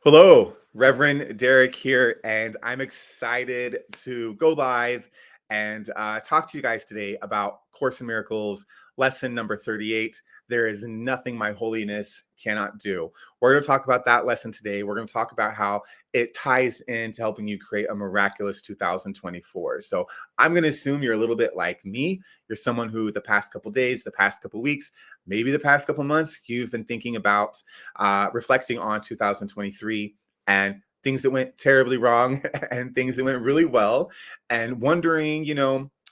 Hello, Reverend Derek here, and I'm excited to go live and talk to you guys today about Course in Miracles, lesson number 38. There is nothing my holiness cannot do. We're going to talk about that lesson today. We're going to talk about how it ties into helping you create a miraculous 2024. So I'm going to assume you're a little bit like me. You're someone who the past couple days, the past couple weeks, maybe the past couple months, you've been thinking about reflecting on 2023 and things that went terribly wrong and things that went really well, and wondering,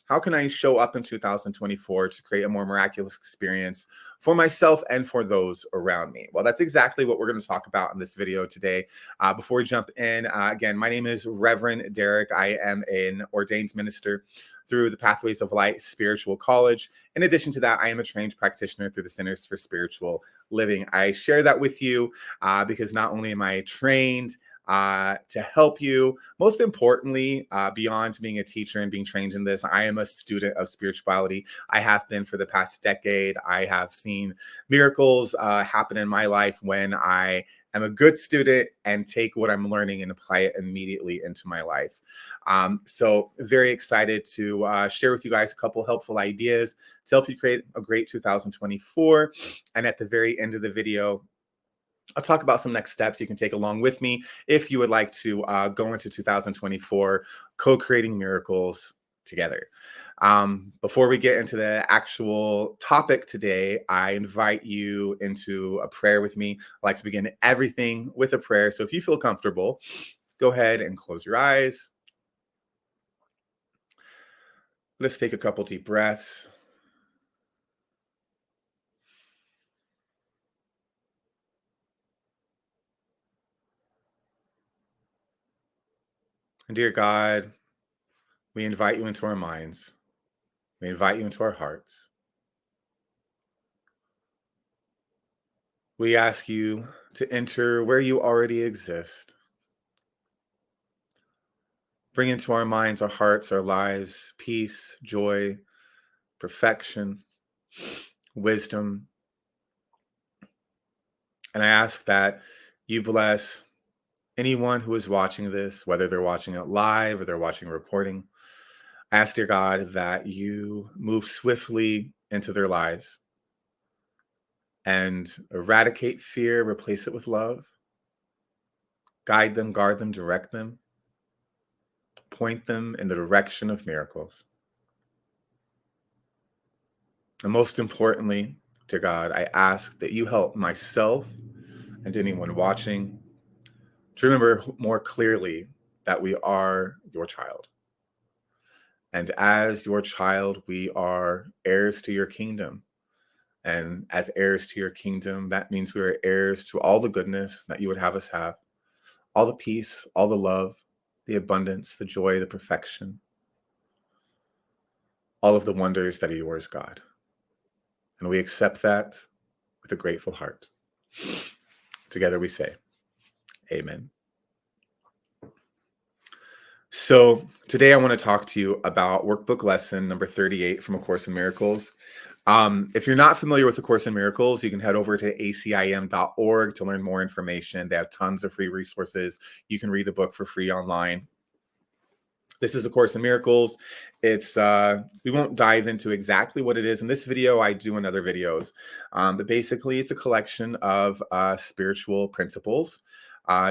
how can I show up in 2024 to create a more miraculous experience for myself and for those around me? Well, that's exactly what we're going to talk about in this video today. Before we jump in, again, my name is Reverend Derek. I am an ordained minister through the Pathways of Light Spiritual College. In addition to that, I am a trained practitioner through the Centers for Spiritual Living. I share that with you because not only am I trained to help you, most importantly, beyond being a teacher and being trained in this, I am a student of spirituality. I have been for the past decade. I have seen miracles happen in my life when I am a good student and take what I'm learning and apply it immediately into my life. So very excited to share with you guys a couple helpful ideas to help you create a great 2024. And at the very end of the video, I'll talk about some next steps you can take along with me if you would like to go into 2024 co-creating miracles together. Before we get into the actual topic today, I invite you into a prayer with me. I like to begin everything with a prayer. So if you feel comfortable, go ahead and close your eyes. Let's take a couple deep breaths. And dear God, we invite you into our minds. We invite you into our hearts. We ask you to enter where you already exist. Bring into our minds, our hearts, our lives, peace, joy, perfection, wisdom. And I ask that you bless anyone who is watching this, whether they're watching it live or they're watching a recording. I ask, dear God, that you move swiftly into their lives and eradicate fear, replace it with love. Guide them, guard them, direct them. Point them in the direction of miracles. And most importantly, dear God, I ask that you help myself and anyone watching to remember more clearly that we are your child. And as your child, we are heirs to your kingdom. And as heirs to your kingdom, that means we are heirs to all the goodness that you would have us have, all the peace, all the love, the abundance, the joy, the perfection, all of the wonders that are yours, God. And we accept that with a grateful heart. Together we say, Amen. So today I want to talk to you about workbook lesson number 38 from A Course in Miracles. If you're not familiar with A Course in Miracles, you can head over to acim.org to learn more information. They have tons of free resources. You can read the book for free online. This is A Course in Miracles. It's we won't dive into exactly what it is in this video. I do in other videos. But basically, it's a collection of spiritual principles,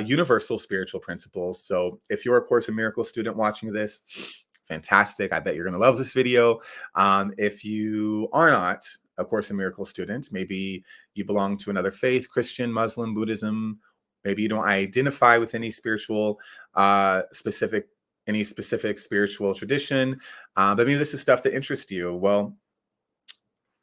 universal spiritual principles. So if you're a Course in Miracles student watching this, fantastic. I bet you're going to love this video. If you are not a Course in Miracles student, maybe you belong to another faith, Christian, Muslim, Buddhism, maybe you don't identify with any spiritual specific spiritual tradition, but maybe this is stuff that interests you. Well,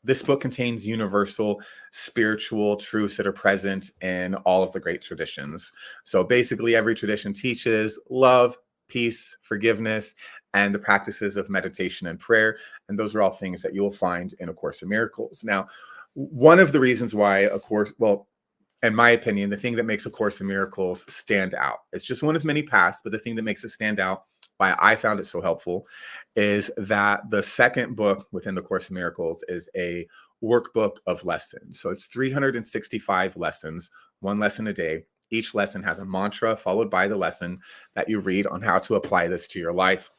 this book contains universal spiritual truths that are present in all of the great traditions. So basically, every tradition teaches love, peace, forgiveness, and the practices of meditation and prayer. And those are all things that you will find in A Course in Miracles. Now, one of the reasons why in my opinion, the thing that makes A Course in Miracles stand out, it's just one of many paths, but the thing that makes it stand out, why I found it so helpful, is that the second book within the Course in Miracles is a workbook of lessons. So it's 365 lessons, one lesson a day, Each lesson has a mantra followed by the lesson that you read on how to apply this to your life.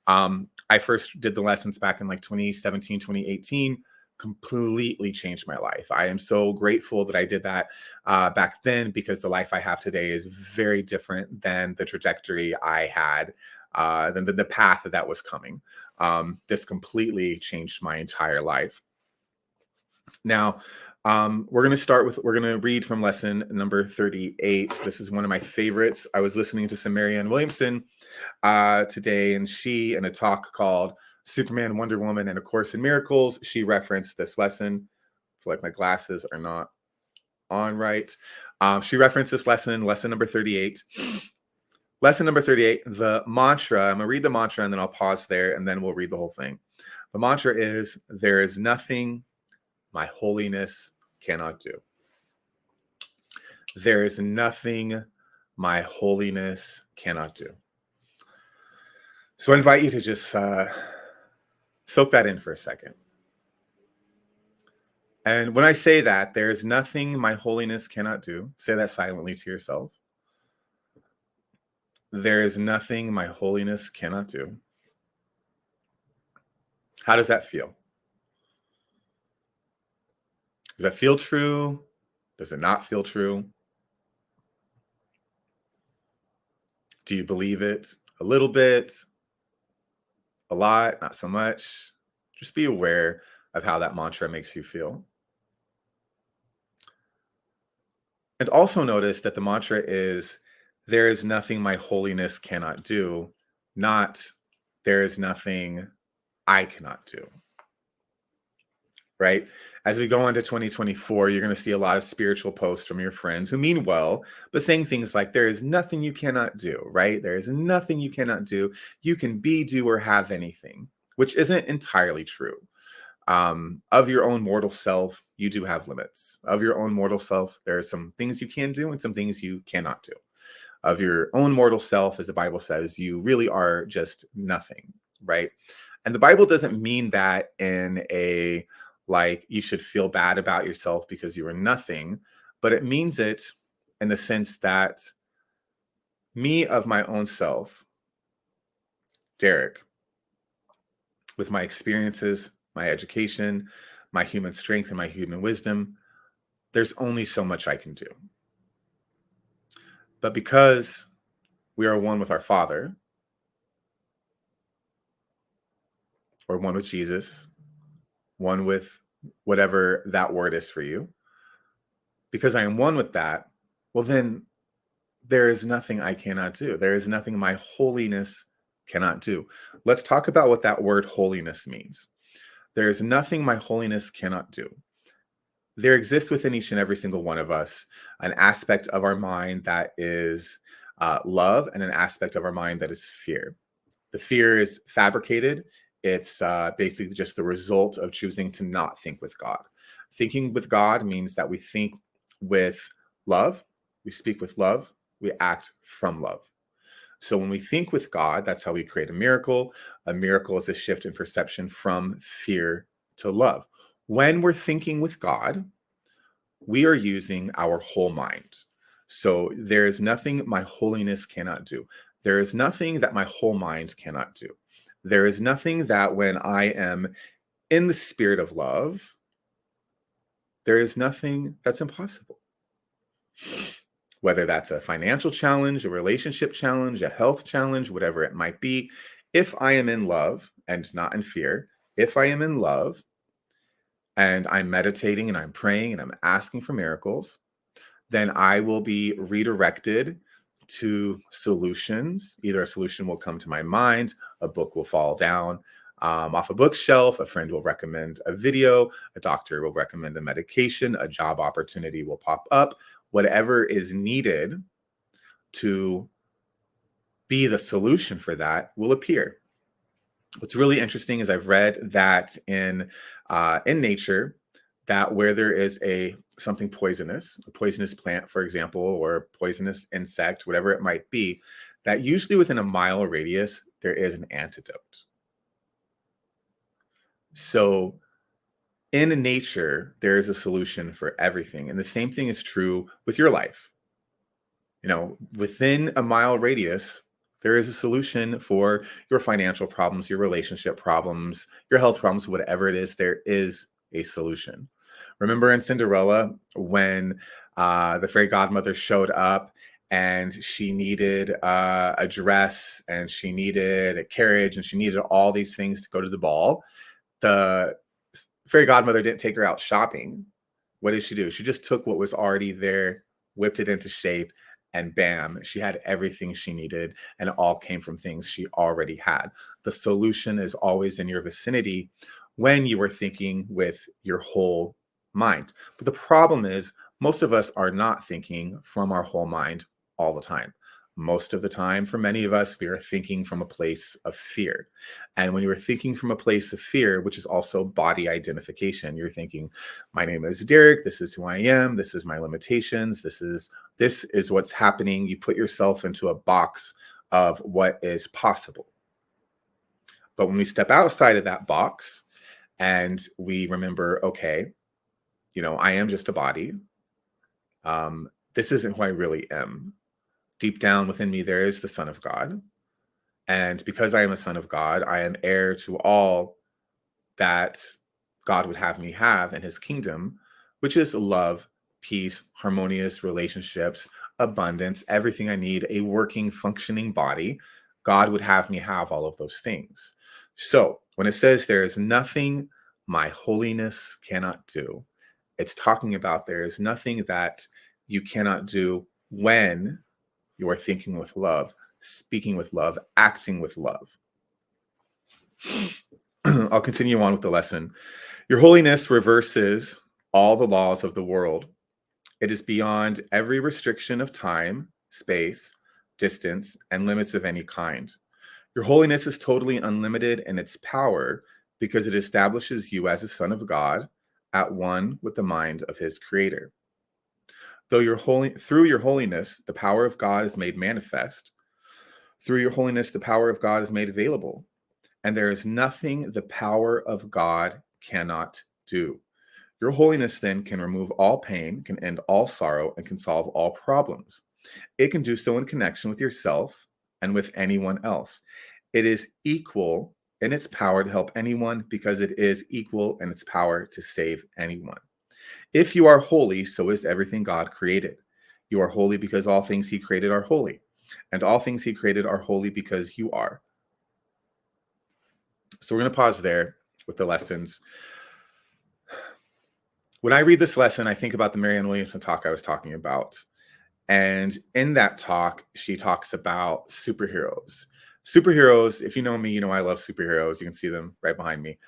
I first did the lessons back in like 2017, 2018, completely changed my life. I am so grateful that I did that back then, because the life I have today is very different than the trajectory I had, than the path that was coming. This completely changed my entire life. Now, we're going to read from lesson number 38. This is one of my favorites. I was listening to some Marianne Williamson today, and she, in a talk called Superman, Wonder Woman, and A Course in Miracles, she referenced this lesson. I feel like my glasses are not on right. She referenced this lesson number 38. Lesson number 38, the mantra. I'm going to read the mantra and then I'll pause there and then we'll read the whole thing. The mantra is, there is nothing my holiness cannot do. There is nothing my holiness cannot do. So I invite you to just soak that in for a second. And when I say that, there is nothing my holiness cannot do, say that silently to yourself. There is nothing my holiness cannot do. How does that feel? Does that feel true? Does it not feel true? Do you believe it a little bit? A lot? Not so much? Just be aware of how that mantra makes you feel. And also notice that the mantra is, there is nothing my holiness cannot do, not there is nothing I cannot do. Right? As we go into 2024, you're going to see a lot of spiritual posts from your friends who mean well, but saying things like, there is nothing you cannot do, right? There is nothing you cannot do. You can be, do, or have anything, which isn't entirely true. Of your own mortal self, you do have limits. Of your own mortal self, there are some things you can do and some things you cannot do. Of your own mortal self, as the Bible says, you really are just nothing, right? And the Bible doesn't mean that in a, like, you should feel bad about yourself because you are nothing, but it means it in the sense that me of my own self, Derek, with my experiences, my education, my human strength, and my human wisdom, there's only so much I can do. But because we are one with our Father, or one with Jesus, one with whatever that word is for you, because I am one with that, well, then there is nothing I cannot do. There is nothing my holiness cannot do. Let's talk about what that word holiness means. There is nothing my holiness cannot do. There exists within each and every single one of us an aspect of our mind that is love, and an aspect of our mind that is fear. The fear is fabricated. It's basically just the result of choosing to not think with God. Thinking with God means that we think with love, we speak with love, we act from love. So when we think with God, that's how we create a miracle. A miracle is a shift in perception from fear to love. When we're thinking with God, we are using our whole mind. So there is nothing my holiness cannot do. There is nothing that my whole mind cannot do. There is nothing that when I am in the spirit of love, there is nothing that's impossible. Whether that's a financial challenge, a relationship challenge, a health challenge, whatever it might be, if I am in love and not in fear, if I am in love and I'm meditating and I'm praying and I'm asking for miracles, then I will be redirected to solutions. Either a solution will come to my mind, a book will fall down off a bookshelf, a friend will recommend a video, a doctor will recommend a medication, a job opportunity will pop up. Whatever is needed to be the solution for that will appear. What's really interesting is I've read that in nature, that where there is something poisonous, a poisonous plant, for example, or a poisonous insect, whatever it might be, that usually within a mile radius, there is an antidote. So in nature, there is a solution for everything. And the same thing is true with your life. Within a mile radius, there is a solution for your financial problems, your relationship problems, your health problems, whatever it is, there is a solution. Remember in Cinderella when the fairy godmother showed up and she needed a dress and she needed a carriage and she needed all these things to go to the ball? The fairy godmother didn't take her out shopping. What did she do? She just took what was already there, whipped it into shape, and bam, she had everything she needed, and it all came from things she already had. The solution is always in your vicinity when you are thinking with your whole mind. But the problem is, most of us are not thinking from our whole mind all the time. Most of the time, for many of us, we are thinking from a place of fear. And when you are thinking from a place of fear, which is also body identification, you're thinking, my name is Derek, this is who I am, this is my limitations, this is what's happening. You put yourself into a box of what is possible. But when we step outside of that box and we remember, okay, I am just a body. This isn't who I really am. Deep down within me, there is the Son of God. And because I am a son of God, I am heir to all that God would have me have in his kingdom, which is love, peace, harmonious relationships, abundance, everything I need, a working, functioning body. God would have me have all of those things. So when it says there is nothing my holiness cannot do, it's talking about there is nothing that you cannot do when you are thinking with love, speaking with love, acting with love. I'll continue on with the lesson. Your holiness reverses all the laws of the world. It is beyond every restriction of time, space, distance, and limits of any kind. Your holiness is totally unlimited in its power because it establishes you as a son of God at one with the mind of his creator. Through your holiness, the power of God is made manifest. Through your holiness, the power of God is made available. And there is nothing the power of God cannot do. Your holiness then can remove all pain, can end all sorrow, and can solve all problems. It can do so in connection with yourself and with anyone else. It is equal in its power to help anyone because it is equal in its power to save anyone. If you are holy, so is everything God created. You are holy because all things he created are holy, and all things he created are holy because you are. So we're going to pause there with the lessons. When I read this lesson, I think about the Marianne Williamson talk I was talking about. And in that talk, she talks about superheroes. Superheroes, if you know me, you know I love superheroes. You can see them right behind me.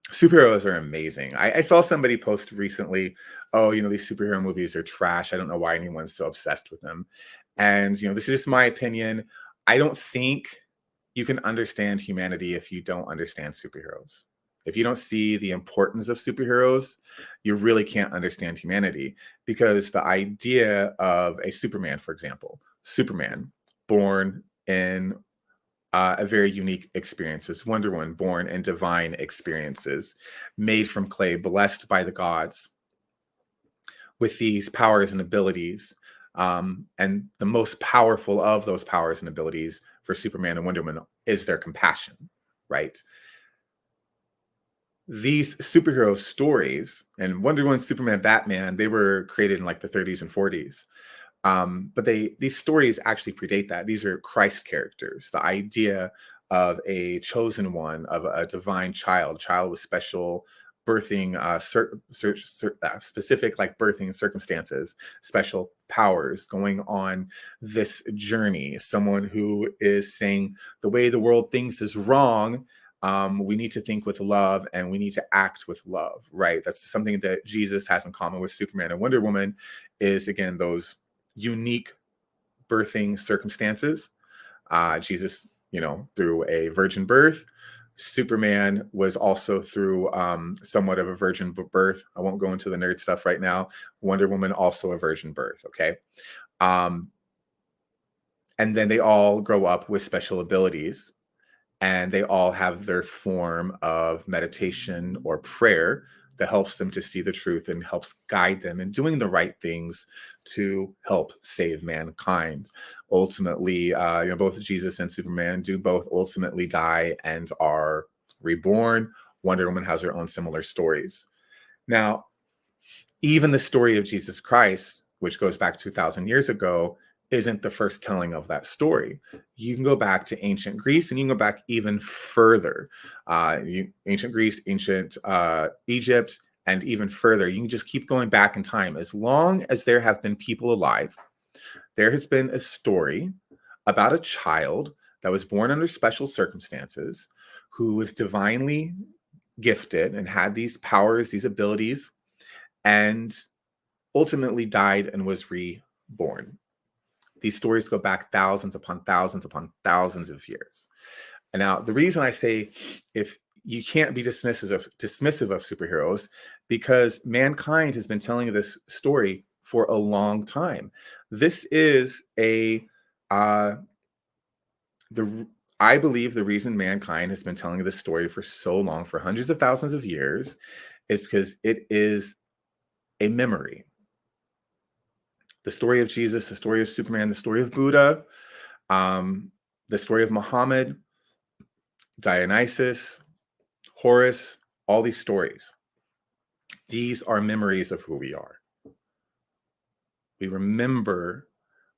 Superheroes are amazing. I saw somebody post recently, oh, these superhero movies are trash. I don't know why anyone's so obsessed with them. And, this is just my opinion. I don't think you can understand humanity if you don't understand superheroes. If you don't see the importance of superheroes, you really can't understand humanity, because the idea of a Superman, for example, Superman, born in a very unique experiences. Wonder Woman, born in divine experiences, made from clay, blessed by the gods with these powers and abilities. And the most powerful of those powers and abilities for Superman and Wonder Woman is their compassion, right? These superhero stories, and Wonder Woman, Superman, Batman, they were created in like the 30s and 40s. But these stories actually predate that. These are Christ characters. The idea of a chosen one, of a divine child with special birthing, specific like birthing circumstances, special powers, going on this journey. Someone who is saying the way the world thinks is wrong. We need to think with love and we need to act with love, right? That's something that Jesus has in common with Superman and Wonder Woman, is again those unique birthing circumstances. Jesus, through a virgin birth. Superman was also through somewhat of a virgin birth. I won't go into the nerd stuff right now. Wonder Woman, also a virgin birth. Okay. And then they all grow up with special abilities, and they all have their form of meditation or prayer that helps them to see the truth and helps guide them in doing the right things to help save mankind. Ultimately, both Jesus and Superman do both ultimately die and are reborn. Wonder Woman has her own similar stories. Now, even the story of Jesus Christ, which goes back 2,000 years ago, isn't the first telling of that story. You can go back to ancient Greece and you can go back even further. Ancient Greece, ancient Egypt, and even further. You can just keep going back in time. As long as there have been people alive, there has been a story about a child that was born under special circumstances, who was divinely gifted and had these powers, these abilities, and ultimately died and was reborn. These stories go back thousands upon thousands upon thousands of years. And now the reason I say if you can't be dismissive of superheroes, because mankind has been telling this story for a long time. This is I believe the reason mankind has been telling this story for so long, for hundreds of thousands of years, is because it is a memory. The story of Jesus, the story of Superman, the story of Buddha, the story of Muhammad, Dionysus, Horus, all these stories. These are memories of who we are. We remember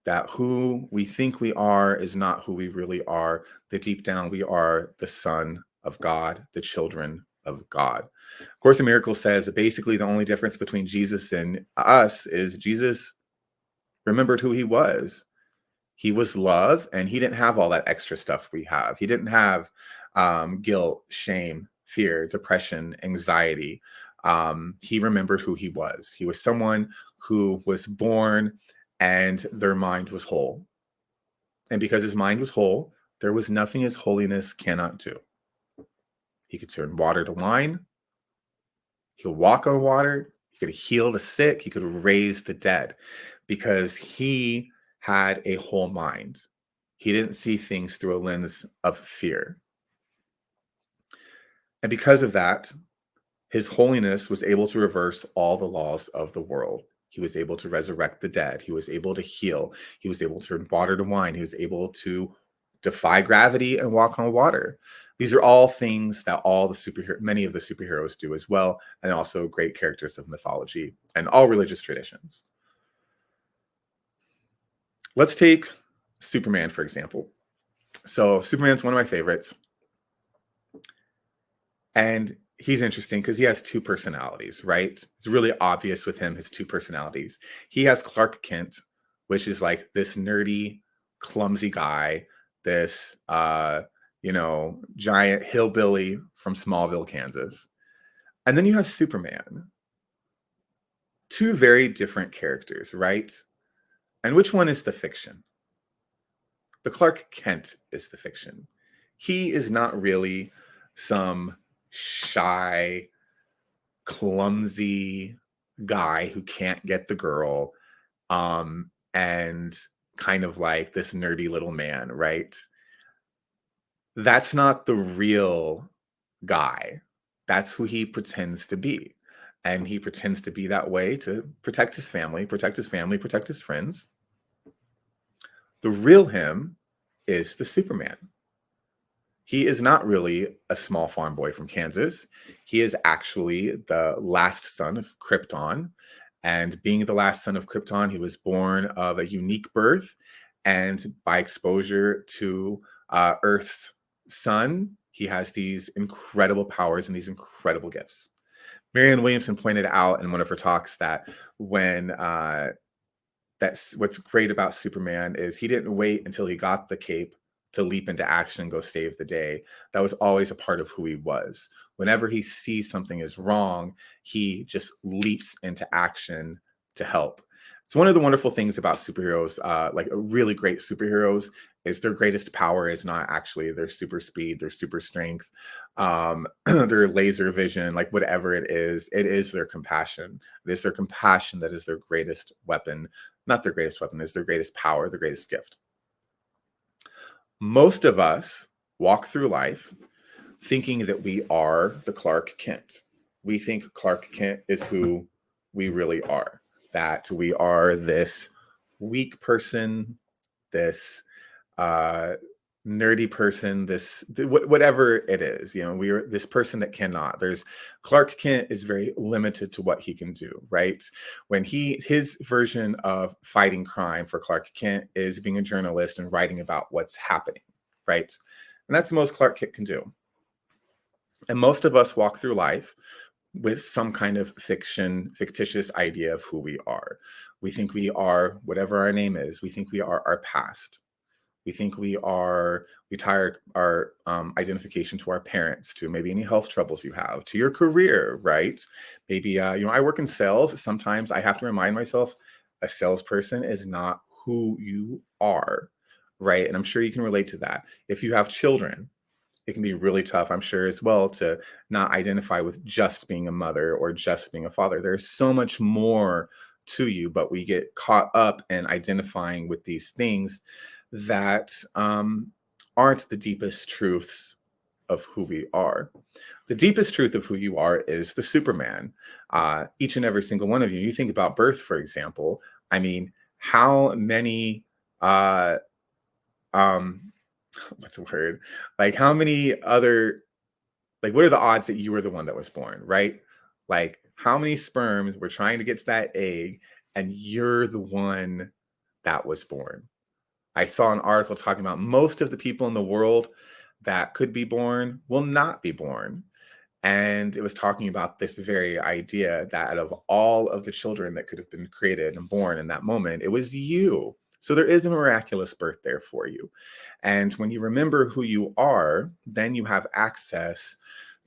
that who we think we are is not who we really are, that deep down we are the Son of God, the children of God. Course in Miracles says that basically the only difference between Jesus and us is Jesus remembered who he was. He was love, and he didn't have all that extra stuff we have. He didn't have guilt, shame, fear, depression, anxiety. He remembered who he was. He was someone who was born and their mind was whole. And because his mind was whole, there was nothing his holiness cannot do. He could turn water to wine. He could walk on water. He could heal the sick. He could raise the dead, because he had a whole mind. He didn't see things through a lens of fear. And because of that, his holiness was able to reverse all the laws of the world. He was able to resurrect the dead. He was able to heal. He was able to turn water to wine. He was able to defy gravity and walk on water. These are all things that many of the superheroes do as well, and also great characters of mythology and all religious traditions. Let's take Superman, for example. So Superman's one of my favorites. And he's interesting because he has two personalities, right? It's really obvious with him, his two personalities. He has Clark Kent, which is like this nerdy, clumsy guy, this giant hillbilly from Smallville, Kansas. And then you have Superman. Two very different characters, right? And which one is the fiction? The Clark Kent is the fiction. He is not really some shy, clumsy guy who can't get the girl, and kind of like this nerdy little man, right? That's not the real guy. That's who he pretends to be. And he pretends to be that way to protect his family, protect his friends. The real him is the Superman. He is not really a small farm boy from Kansas. He is actually the last son of Krypton. And being the last son of Krypton, he was born of a unique birth. And by exposure to Earth's sun, he has these incredible powers and these incredible gifts. Marianne Williamson pointed out in one of her talks that that's what's great about Superman is he didn't wait until he got the cape to leap into action and go save the day. That was always a part of who he was. Whenever he sees something is wrong, he just leaps into action to help. It's one of the wonderful things about superheroes, like really great superheroes, is their greatest power is not actually their super speed, their super strength, their laser vision, like whatever it is their compassion. It is their compassion that is their greatest weapon. Not their greatest weapon, it's their greatest power, their greatest gift. Most of us walk through life thinking that we are the Clark Kent. we think Clark Kent is who we really are, that we are this weak person, this uh, nerdy person, whatever it is. We are this person that cannot. There's Clark Kent is very limited to what he can do, right? When his version of fighting crime for Clark Kent is being a journalist and writing about what's happening, right? And that's the most Clark Kent can do. And most of us walk through life with some kind of fictitious idea of who we are. We think we are whatever our name is. We think we are our past. We think we tie our identification to our parents, to maybe any health troubles you have, to your career, right? Maybe, I work in sales. Sometimes I have to remind myself a salesperson is not who you are, right? And I'm sure you can relate to that. If you have children, it can be really tough, I'm sure, as well, to not identify with just being a mother or just being a father. There's so much more to you, but we get caught up in identifying with these things that aren't the deepest truths of who we are. The deepest truth of who you are is the Superman. Each and every single one of you. You think about birth, for example. I mean, how many um what's the word? Like how many other like what are the odds that you were the one that was born, right? Like how many sperms were trying to get to that egg and you're the one that was born? I saw an article talking about most of the people in the world that could be born will not be born. And it was talking about this very idea that out of all of the children that could have been created and born in that moment, it was you. So there is a miraculous birth there for you. And when you remember who you are, then you have access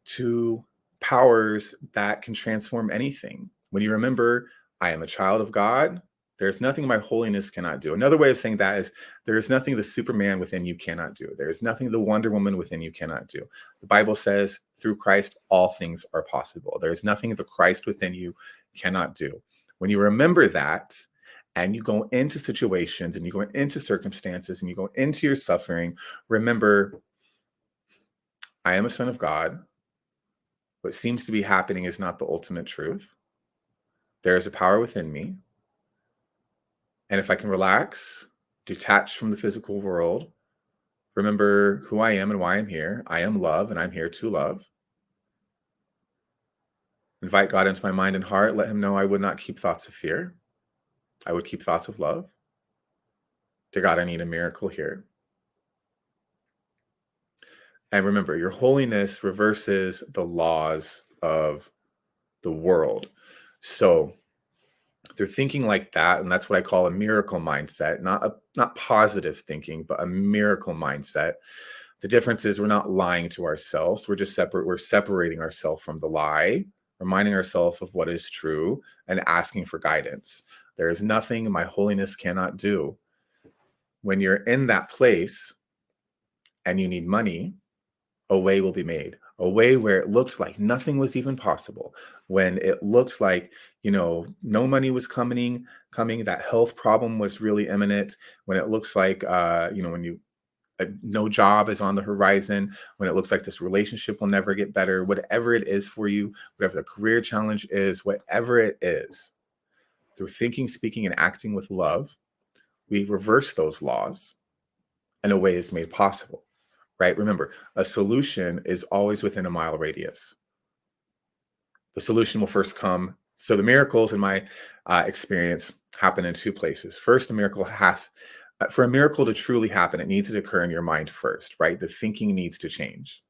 to powers that can transform anything. When you remember, I am a child of God, there's nothing my holiness cannot do. Another way of saying that is there is nothing the Superman within you cannot do. There is nothing the Wonder Woman within you cannot do. The Bible says through Christ, all things are possible. There is nothing the Christ within you cannot do. When you remember that, and you go into situations and you go into circumstances and you go into your suffering, remember, I am a son of God. What seems to be happening is not the ultimate truth. There is a power within me. And if I can relax, detach from the physical world, remember who I am and why I'm here. I am love and I'm here to love. Invite God into my mind and heart. Let him know I would not keep thoughts of fear. I would keep thoughts of love. Dear God, I need a miracle here. And remember, your holiness reverses the laws of the world. So they're thinking like that, and that's what I call a miracle mindset, not positive thinking, but a miracle mindset. The difference is we're not lying to ourselves. We're separating ourselves from the lie, reminding ourselves of what is true, and asking for guidance. There is nothing my holiness cannot do. When you're in that place and you need money, a way will be made, a way where it looked like nothing was even possible, when it looked like, no money was coming, that health problem was really imminent, when it looks like, no job is on the horizon, when it looks like this relationship will never get better, whatever it is for you, whatever the career challenge is, whatever it is, through thinking, speaking, and acting with love, we reverse those laws and a way is made possible. Right? Remember, a solution is always within a mile radius. The solution will first come. So the miracles, in my experience, happen in two places. First, for a miracle to truly happen, it needs to occur in your mind first, right? The thinking needs to change.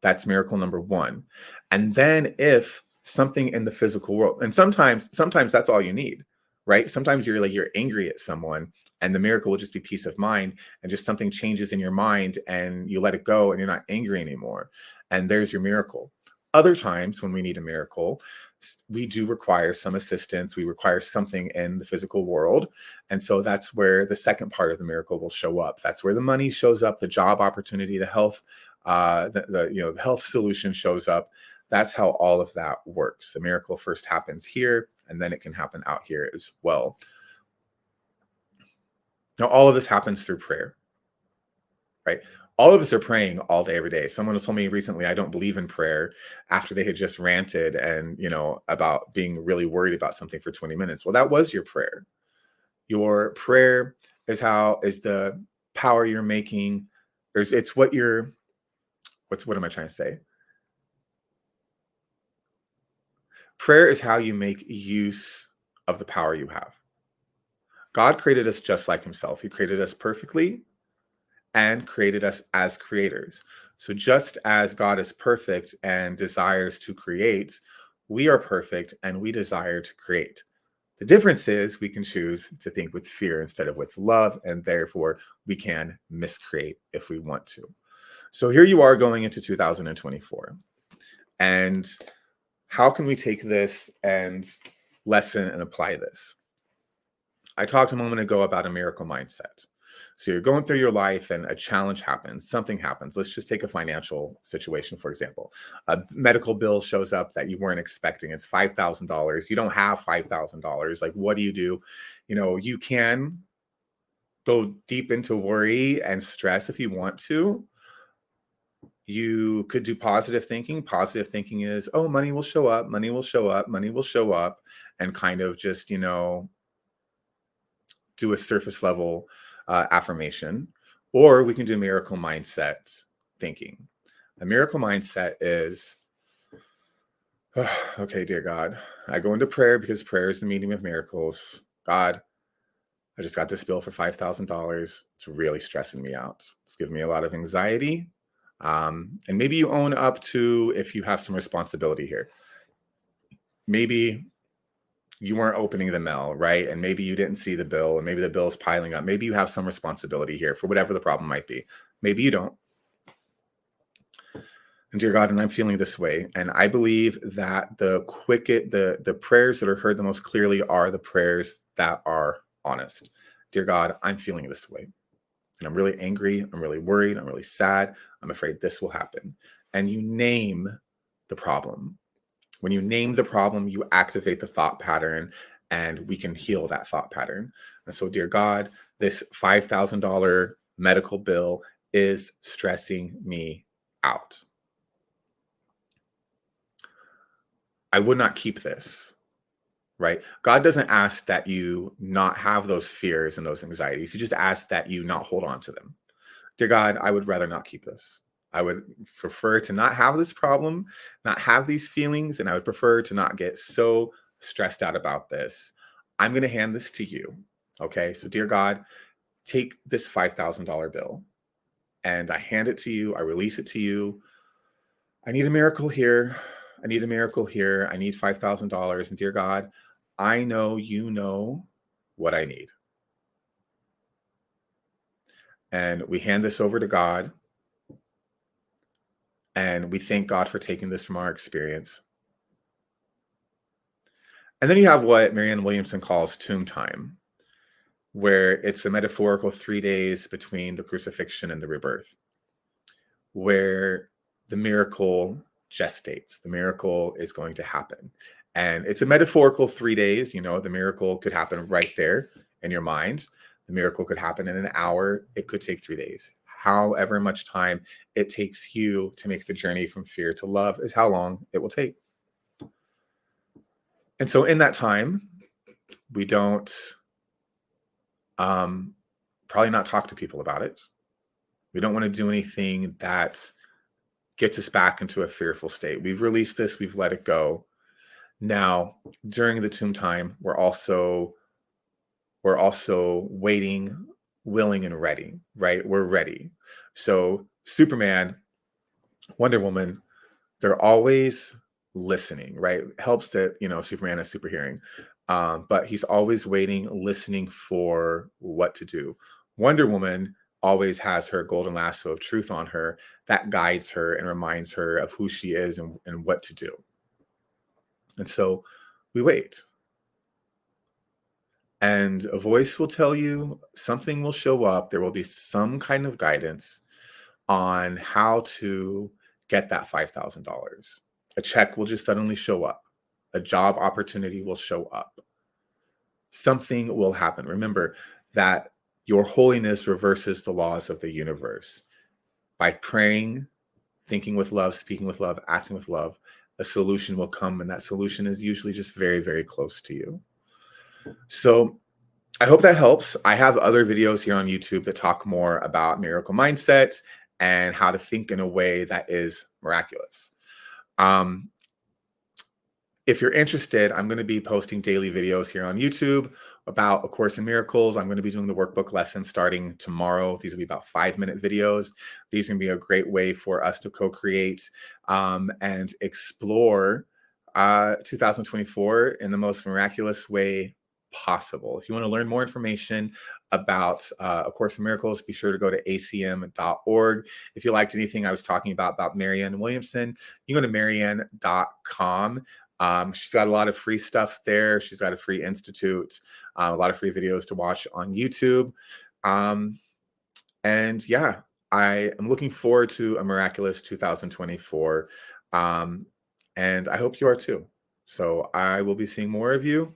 That's miracle number one. And then if something in the physical world, and sometimes that's all you need, right? Sometimes you're angry at someone and the miracle will just be peace of mind and just something changes in your mind and you let it go and you're not angry anymore. And there's your miracle. Other times when we need a miracle, we do require some assistance. We require something in the physical world. And so that's where the second part of the miracle will show up. That's where the money shows up, the job opportunity, the health, the health solution shows up. That's how all of that works. The miracle first happens here, and then it can happen out here as well. Now, all of this happens through prayer, right? All of us are praying all day, every day. Someone told me recently, I don't believe in prayer after they had just ranted and, about being really worried about something for 20 minutes. Well, that was your prayer. Your prayer is the power you're making, or it's what you're, what am I trying to say? Prayer is how you make use of the power you have. God created us just like himself. He created us perfectly and created us as creators. So just as God is perfect and desires to create, we are perfect and we desire to create. The difference is we can choose to think with fear instead of with love, and therefore we can miscreate if we want to. So here you are going into 2024. And how can we take this and lesson and apply this? I talked a moment ago about a miracle mindset. So you're going through your life and a challenge happens, something happens. Let's just take a financial situation, for example. A medical bill shows up that you weren't expecting. It's $5,000. You don't have $5,000. Like, what do? You can go deep into worry and stress if you want to. You could do positive thinking. Positive thinking is, oh, money will show up, money will show up, money will show up, and kind of just, do a surface level affirmation. Or we can do miracle mindset thinking. A miracle mindset is, oh, okay, dear God, I go into prayer because prayer is the medium of miracles. God, I just got this bill for $5,000. It's really stressing me out. It's giving me a lot of anxiety. And maybe you own up to if you have some responsibility here. Maybe you weren't opening the mail, right? And maybe you didn't see the bill, and maybe the bill is piling up. Maybe you have some responsibility here for whatever the problem might be. Maybe you don't. And dear God, and I'm feeling this way. And I believe that the prayers that are heard the most clearly are the prayers that are honest. Dear God, I'm feeling this way. And I'm really angry. I'm really worried. I'm really sad. I'm afraid this will happen. And you name the problem. When you name the problem, you activate the thought pattern, and we can heal that thought pattern. And so, dear God, this $5,000 medical bill is stressing me out. I would not keep this, right? God doesn't ask that you not have those fears and those anxieties. He just asks that you not hold on to them. Dear God, I would rather not keep this. I would prefer to not have this problem, not have these feelings, and I would prefer to not get so stressed out about this. I'm going to hand this to you. Okay. So, dear God, take this $5,000 bill and I hand it to you. I release it to you. I need a miracle here. I need a miracle here. I need $5,000. And dear God, I know you know what I need. And we hand this over to God. And we thank God for taking this from our experience. And then you have what Marianne Williamson calls tomb time, where it's a metaphorical 3 days between the crucifixion and the rebirth, where the miracle gestates. The miracle is going to happen. And it's a metaphorical 3 days. The miracle could happen right there in your mind. The miracle could happen in an hour. It could take 3 days. However much time it takes you to make the journey from fear to love is how long it will take. And so in that time, we don't probably not talk to people about it. We don't want to do anything that gets us back into a fearful state. We've released this, we've let it go. Now, during the tomb time, we're also waiting, willing, and ready, right? We're ready. So Superman, Wonder Woman, they're always listening, right? It helps that, Superman has super hearing. But he's always waiting, listening for what to do. Wonder Woman always has her golden lasso of truth on her that guides her and reminds her of who she is and what to do. And so we wait. And a voice will tell you, something will show up. There will be some kind of guidance on how to get that $5,000. A check will just suddenly show up. A job opportunity will show up. Something will happen. Remember that your holiness reverses the laws of the universe. By praying, thinking with love, speaking with love, acting with love, a solution will come, and that solution is usually just very, very close to you. So I hope that helps. I have other videos here on YouTube that talk more about miracle mindset and how to think in a way that is miraculous. Um, if you're interested, I'm going to be posting daily videos here on YouTube about A Course in Miracles. I'm going to be doing the workbook lesson starting tomorrow. These will be about 5-minute videos. These are going to be a great way for us to co-create and explore 2024 in the most miraculous way possible. If you want to learn more information about A Course in Miracles, be sure to go to acim.org. If you liked anything I was talking about Marianne Williamson, you can go to marianne.com. She's got a lot of free stuff there. She's got a free institute, a lot of free videos to watch on YouTube. And yeah, I am looking forward to a miraculous 2024. And I hope you are too. So I will be seeing more of you